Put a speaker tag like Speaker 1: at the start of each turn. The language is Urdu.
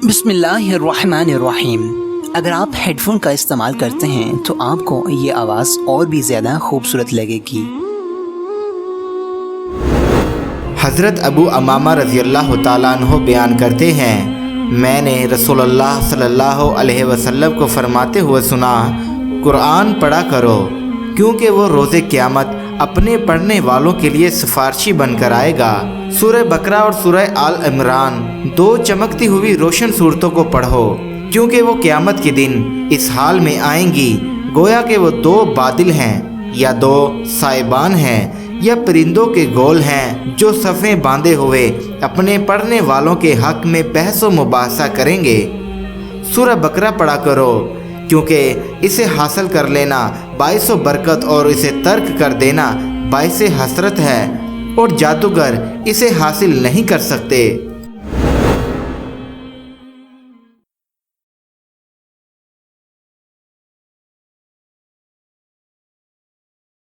Speaker 1: بسم اللہ الرحمن الرحیم۔ اگر آپ ہیڈ فون کا استعمال کرتے ہیں تو آپ کو یہ آواز اور بھی زیادہ خوبصورت لگے گی۔
Speaker 2: حضرت ابو امامہ رضی اللہ تعالیٰ عنہ بیان کرتے ہیں، میں نے رسول اللہ صلی اللہ علیہ وسلم کو فرماتے ہوئے سنا، قرآن پڑھا کرو کیونکہ وہ روز قیامت اپنے پڑھنے والوں کے لیے سفارشی بن کر آئے گا۔ سورہ بقرہ اور سورہ آل عمران دو چمکتی ہوئی روشن صورتوں کو پڑھو کیونکہ وہ قیامت کے دن اس حال میں آئیں گی گویا کہ وہ دو بادل ہیں یا دو سائبان ہیں یا پرندوں کے گول ہیں جو صفیں باندھے ہوئے اپنے پڑھنے والوں کے حق میں بحث و مباحثہ کریں گے۔ سورہ بقرہ پڑھا کرو کیونکہ اسے حاصل کر لینا باعث و برکت اور اسے ترک کر دینا باعث حسرت ہے اور جادوگر اسے حاصل نہیں کر سکتے۔